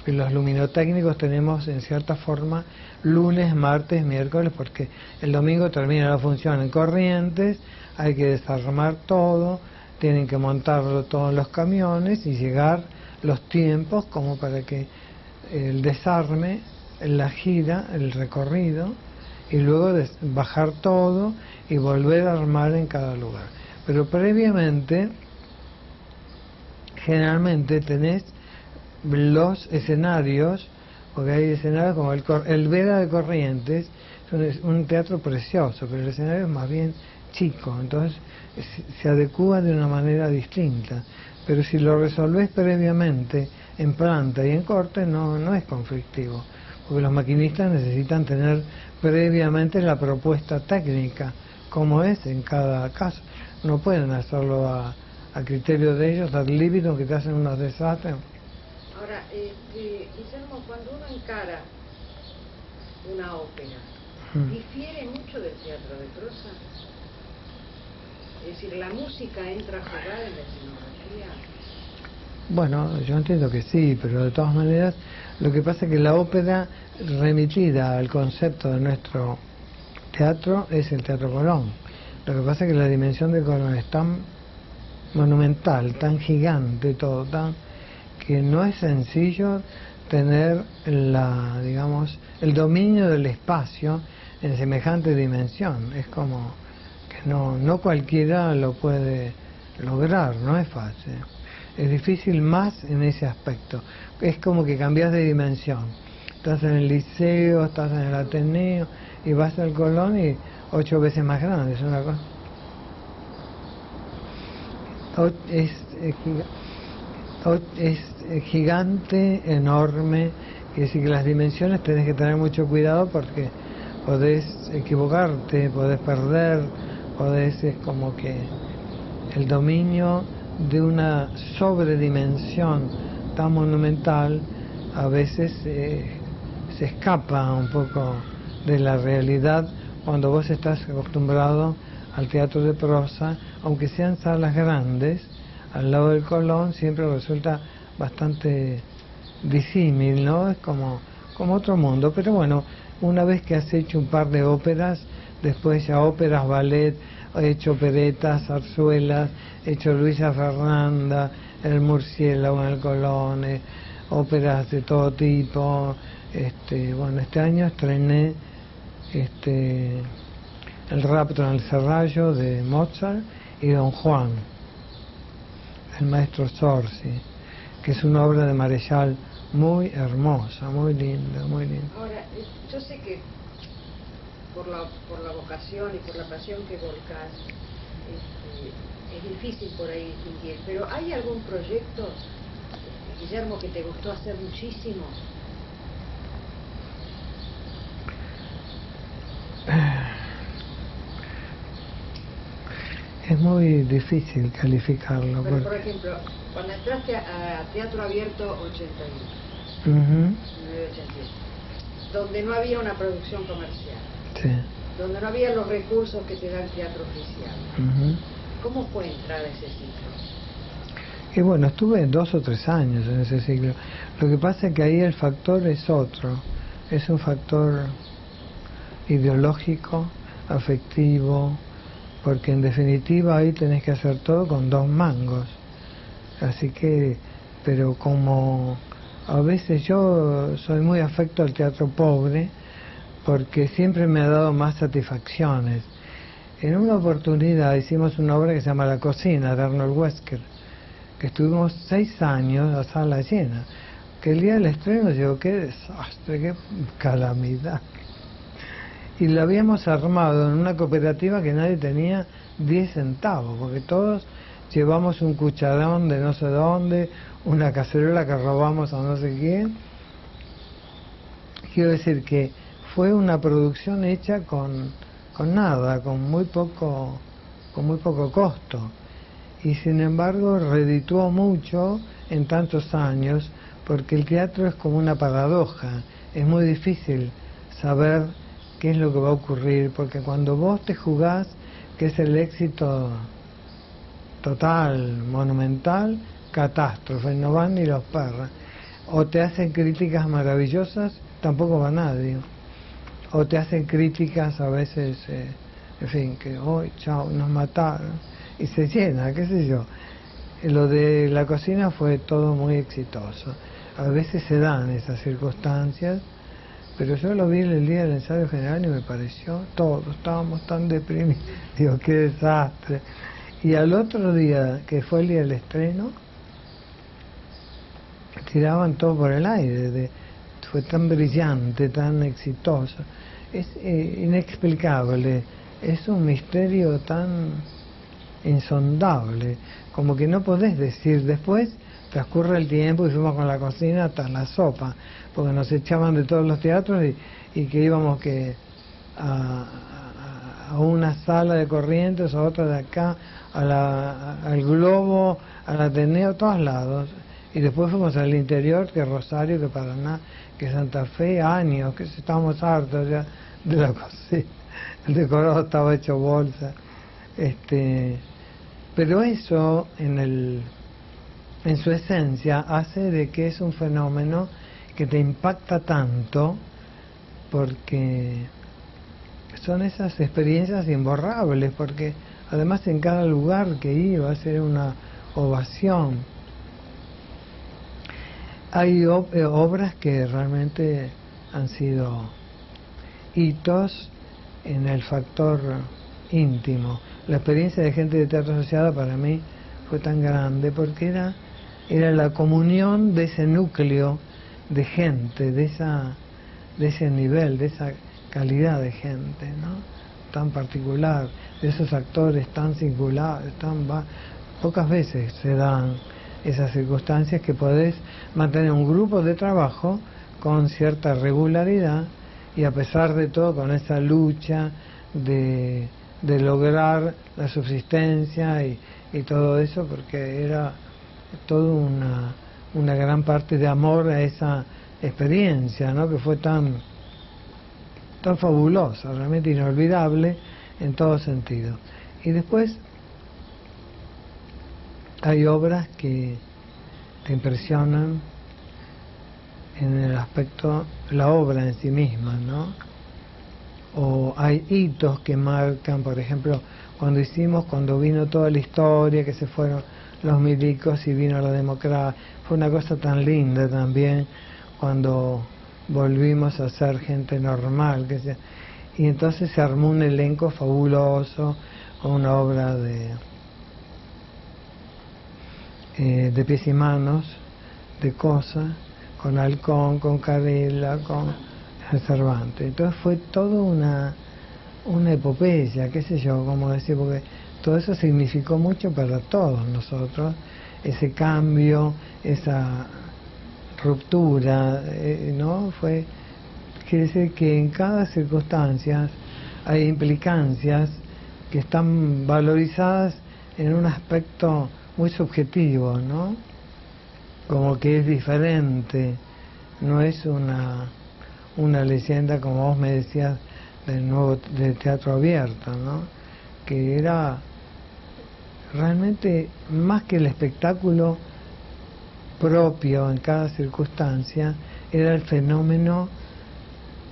y los luminotécnicos tenemos en cierta forma lunes, martes, miércoles, porque el domingo termina la función en Corrientes, hay que desarmar todo, tienen que montarlo todo en los camiones y llegar los tiempos como para que el desarme, la gira, el recorrido, y luego bajar todo y volver a armar en cada lugar. Pero previamente, generalmente tenés los escenarios, porque hay escenarios como el Vera de Corrientes, es un teatro precioso, pero el escenario es más bien chico, entonces se adecúa de una manera distinta. Pero si lo resolvés previamente en planta y en corte, no es conflictivo, porque los maquinistas necesitan tener previamente la propuesta técnica, como es en cada caso. No pueden hacerlo a criterio de ellos, ad libitum, que te hacen unos desastres.
Ahora, Guillermo, cuando uno encara una ópera, ¿difiere mucho del teatro de prosa? Es decir, ¿la música entra a jugar en la escenografía?
Bueno, yo entiendo que sí, pero de todas maneras, lo que pasa es que la ópera remitida al concepto de nuestro teatro es el Teatro Colón. Lo que pasa es que la dimensión de Colón es tan monumental, tan gigante, todo tan, que no es sencillo tener el dominio del espacio en semejante dimensión. Es como que no cualquiera lo puede lograr, no es fácil. Es difícil más en ese aspecto. Es como que cambias de dimensión. Estás en el Liceo, estás en el Ateneo y vas al Colón y 8 veces más grande. Es una cosa. Es gigante, enorme, quiere decir que las dimensiones tenés que tener mucho cuidado porque podés equivocarte, podés perder, es como que el dominio de una sobredimensión tan monumental a veces se escapa un poco de la realidad cuando vos estás acostumbrado al teatro de prosa, aunque sean salas grandes, al lado del Colón siempre resulta bastante disímil, ¿no? Es como otro mundo, pero bueno, una vez que has hecho un par de óperas, después ya óperas, ballet, he hecho operetas, zarzuelas, he hecho Luisa Fernanda, El Murciélago en el Colón, óperas de todo tipo. Bueno, este año estrené El rapto en el serrallo de Mozart y Don Juan, el maestro Zorzi, que es una obra de Marechal muy hermosa, muy linda, muy linda.
Ahora, yo sé que por la vocación y por la pasión que volcás, es difícil por ahí distinguir, pero ¿hay algún proyecto, Guillermo, que te gustó hacer muchísimo?
Es muy difícil calificarlo.
Pero, por ejemplo, cuando entraste a Teatro Abierto 81, 1981, donde no había una producción comercial,
sí,
donde no había los recursos que te da el teatro oficial, ¿cómo fue entrar a ese ciclo?
Y bueno, estuve 2 o 3 años en ese ciclo. Lo que pasa es que ahí el factor es otro, es un factor ideológico, afectivo, porque en definitiva ahí tenés que hacer todo con 2 mangos. Así que, pero como a veces yo soy muy afecto al teatro pobre, porque siempre me ha dado más satisfacciones. En una oportunidad hicimos una obra que se llama La Cocina, de Arnold Wesker, que estuvimos 6 años a sala llena, que el día del estreno digo, qué desastre, qué calamidad. Y la habíamos armado en una cooperativa que nadie tenía 10 centavos, porque todos llevamos un cucharón de no sé dónde, una cacerola que robamos a no sé quién. Quiero decir que fue una producción hecha con nada, con muy poco costo. y sin embargo redituó mucho en tantos años, porque el teatro es como una paradoja, es muy difícil saber qué es lo que va a ocurrir, porque cuando vos te jugás que es el éxito total, monumental, catástrofe, no van ni los perros, o te hacen críticas maravillosas, tampoco va nadie, o te hacen críticas a veces, en fin, que hoy, chao, nos mataron, y se llena, qué sé yo. Lo de la cocina fue todo muy exitoso. A veces se dan esas circunstancias, pero yo lo vi el día del ensayo general y me pareció, todos estábamos tan deprimidos, digo, qué desastre. Y al otro día, que fue el día del estreno, tiraban todo por el aire, fue tan brillante, tan exitoso. Es inexplicable, es un misterio tan insondable, como que no podés decir. Después transcurre el tiempo y fuimos con la cocina hasta la sopa, porque nos echaban de todos los teatros y que íbamos que a una sala de Corrientes, a otra de acá, al Globo, al Ateneo, a todos lados. Y después fuimos al interior, que Rosario, que Paraná, que Santa Fe, años, que estábamos hartos ya de la cocina. El decorado estaba hecho bolsa. Pero eso, en su esencia, hace de que es un fenómeno que te impacta tanto, porque son esas experiencias imborrables, porque además en cada lugar que iba a ser una ovación. Hay obras que realmente han sido hitos en el factor íntimo. La experiencia de Gente de Teatro Asociado para mí fue tan grande porque era la comunión de ese núcleo de gente, de ese nivel, de esa calidad de gente, ¿no? Tan particular, de esos actores tan singulares, pocas veces se dan esas circunstancias que podés mantener un grupo de trabajo con cierta regularidad y a pesar de todo con esa lucha de lograr la subsistencia y todo eso, porque era toda una gran parte de amor a esa experiencia, ¿no? Que fue tan fabulosa, realmente inolvidable en todo sentido. Y después hay obras que te impresionan en el aspecto, la obra en sí misma, ¿no? O hay hitos que marcan, por ejemplo, cuando vino toda la historia, que se fueron los milicos y vino la democracia, fue una cosa tan linda también, cuando volvimos a ser gente normal, y entonces se armó un elenco fabuloso, una obra de pies y manos, de cosas, con Halcón, con Carella, con Cervantes. Entonces fue todo una epopeya, qué sé yo, como decir, porque todo eso significó mucho para todos nosotros, ese cambio, esa ruptura, ¿no? Quiere decir que en cada circunstancia hay implicancias que están valorizadas en un aspecto muy subjetivo, ¿no? Como que es diferente, no es una leyenda, como vos me decías, del teatro abierto, ¿no? Que era realmente más que el espectáculo propio en cada circunstancia, era el fenómeno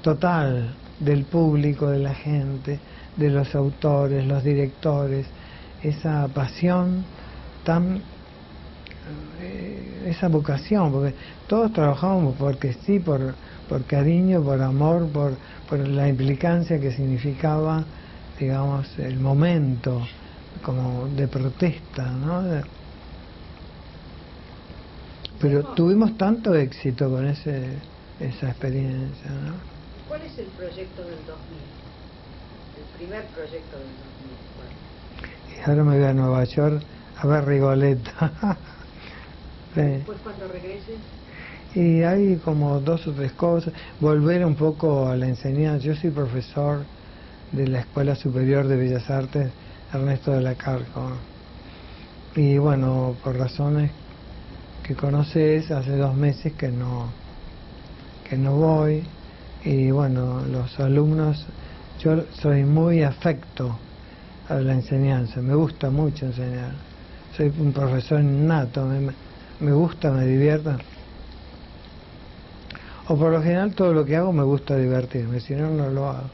total del público, de la gente, de los autores, los directores, esa pasión esa vocación, porque todos trabajábamos porque sí, por cariño, por amor, por la implicancia que significaba, digamos, el momento como de protesta, ¿no? Pero tuvimos tanto éxito con esa experiencia, ¿no?
¿Cuál es el proyecto del 2000? El primer proyecto del 2000.
Y ahora me voy a Nueva York a ver Rigoleta. Sí.
¿Después cuando regreses?
Y hay como 2 o 3 cosas. Volver un poco a la enseñanza. Yo soy profesor de la Escuela Superior de Bellas Artes Ernesto de la Carco. Y bueno, por razones que conoces, hace 2 meses que no voy. Y bueno, los alumnos, yo soy muy afecto a la enseñanza, me gusta mucho enseñar, soy un profesor innato, me gusta, me divierto, o por lo general todo lo que hago me gusta divertirme, si no, no lo hago.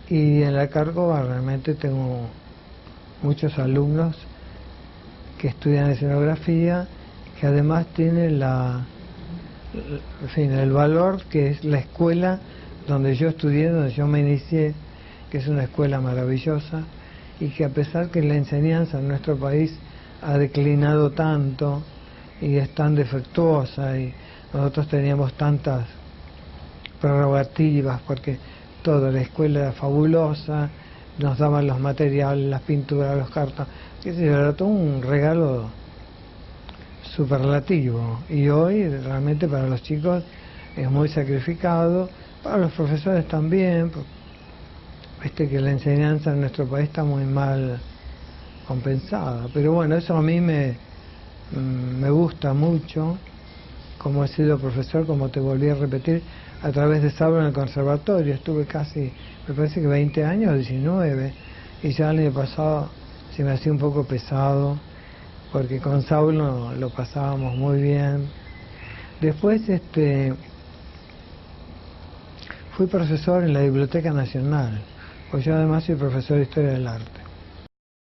Y en la Córcova realmente tengo muchos alumnos que estudian escenografía, que además tienen en fin, el valor que es la escuela donde yo estudié, donde yo me inicié, que es una escuela maravillosa, y que a pesar que la enseñanza en nuestro país ha declinado tanto y es tan defectuosa, y nosotros teníamos tantas prerrogativas, porque toda la escuela era fabulosa, nos daban los materiales, las pinturas, los cartones, era todo un regalo superlativo, y hoy realmente para los chicos es muy sacrificado, para los profesores también, viste que la enseñanza en nuestro país está muy mal compensada, pero bueno, eso a mí me gusta mucho, como he sido profesor, como te volví a repetir, a través de Saulo en el conservatorio, estuve casi, me parece que 20 años, 19, y ya el año pasado se me hacía un poco pesado, porque con Saulo lo pasábamos muy bien. Después fui profesor en la Biblioteca Nacional, pues yo además soy profesor de Historia del Arte.